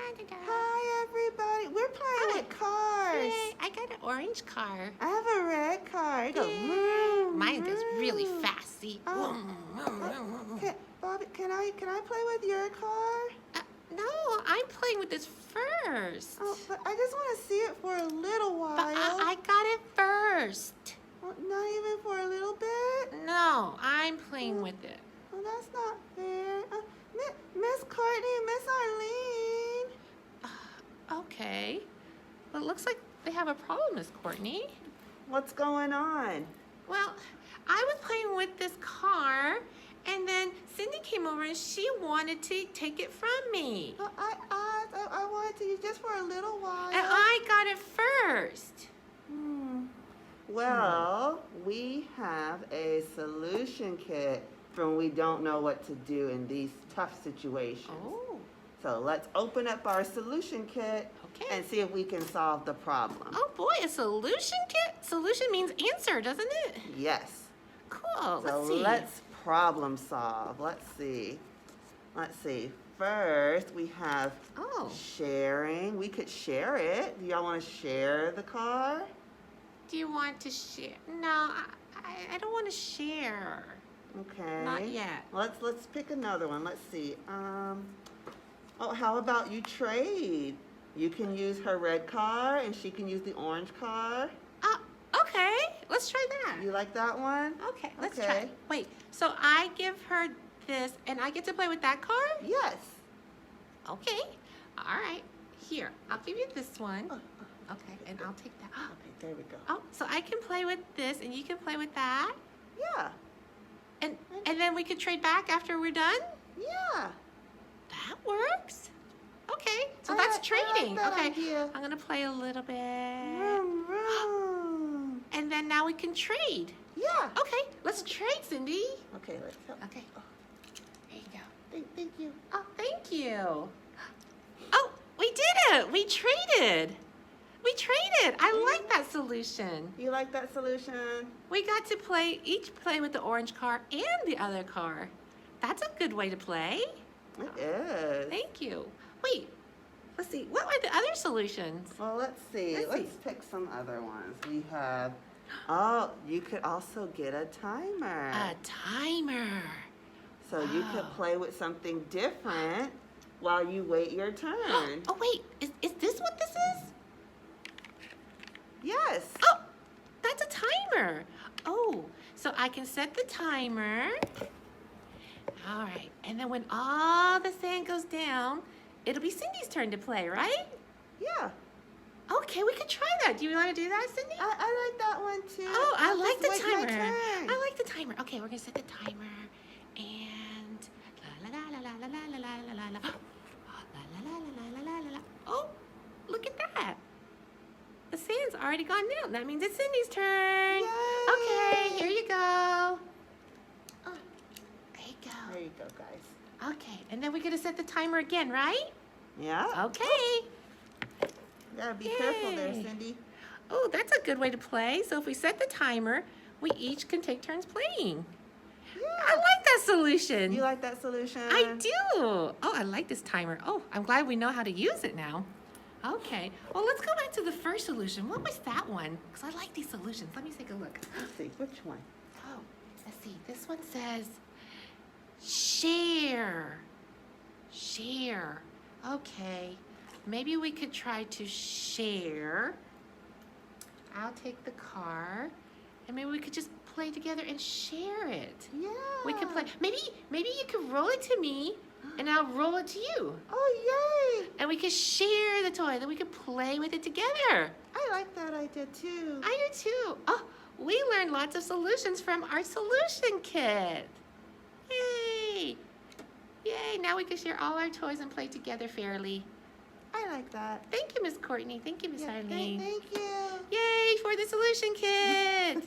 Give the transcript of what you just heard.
Hi, everybody. We're playing with cars. Yay, I got an orange car. I have a red car. It goes Yay. vroom, Mine goes really vroom. fast. See? Bobby, can I play with your car? No, I'm playing with this first. Oh, but I just want to see it for a little while. But I got it first. Well, not even for a little bit? No, I'm playing with it. Well, that's not fair. Miss Courtney, Miss Arlene. Okay. Well, it looks like they have a problem, Miss Courtney. What's going on? Well, I was playing with this car, and then Cindy came over and she wanted to take it from me. Well, I wanted to use just for a little while. And I got it first. Well, we have a solution kit for when we don't know what to do in these tough situations. Oh. So let's open up our solution kit Okay. and see if we can solve the problem. Oh boy, a solution kit? Solution means answer, doesn't it? Yes. Cool. So Let's see. let's problem solve. Let's see. First, we have Oh. sharing. We could share it. Do y'all want to share the car? Do you want to share? No, I don't want to share. Okay. Not yet. Let's pick another one. Let's see. Oh, how about you trade? You can use her red car and she can use the orange car. Okay. Let's try that. You like that one? Okay, let's Okay. try. Wait, so I give her this and I get to play with that car? Yes. Okay. All right. Here, I'll give you this one. Oh, Okay, and I'll take that. okay, there we go. Oh, so I can play with this and you can play with that? Yeah. And then we could trade back after we're done? Yeah. That works. Okay, so I that's like trading. that Okay, idea. I'm gonna play a little bit. Vroom, vroom. And then now we can trade. Yeah. Okay, let's trade, Cindy. Okay, let's help. Okay, there you go. Thank you. Oh, thank you. Oh, we did it. We traded. We traded. I like that solution. You like that solution? We got to each play with the orange car and the other car. That's a good way to play. It is. Thank you. Wait, let's see. What were the other solutions? Well, let's see. Let's see. Let's pick some other ones. We have, oh, you could also get a timer. A timer. So you could Oh. play with something different while you wait your turn. Oh, wait. Is this what this is? Yes. Oh, that's a timer. Oh, so I can set the timer. All right. And then when all the sand goes down, it'll be Cindy's turn to play, right? Yeah. Okay, we could try that. Do you want to do that, Cindy? I like that one too. Oh, I I'll like just the wait my timer. turn. I like the timer. Okay, we're gonna set the timer, and la la la la la la la la la la la la la la la la. Oh, look at that! The sand's already gone down. That means it's Cindy's turn. Yay. Okay, here you go. Oh, there you go. There you go, guys. Okay, and then we're gonna set the timer again, right? Yeah. Okay. You gotta be careful there, Yay. Cindy. Oh, that's a good way to play. So if we set the timer, we each can take turns playing. I Yeah. like that solution. You like that solution? I do. Oh, I like this timer. Oh, I'm glad we know how to use it now. Okay. Well, let's go back to the first solution. What was that one? Because I like these solutions. Let me take a look. Let's see, which one? Oh, let's see. This one says share. Share. Okay. Maybe we could try to share. I'll take the car. And maybe we could just play together and share it. Yeah. We could play. Maybe you could roll it to me, and I'll roll it to you. Oh, yay. And we could share the toy. Then we could play with it together. I like that idea too. I do too. Oh, we learned lots of solutions from our solution kit. Yay! Yay! Now we can share all our toys and play together fairly. I like that. Thank you, Miss Courtney. Thank you, Miss Yeah, Eileen. thank you. Yay for the solution kit!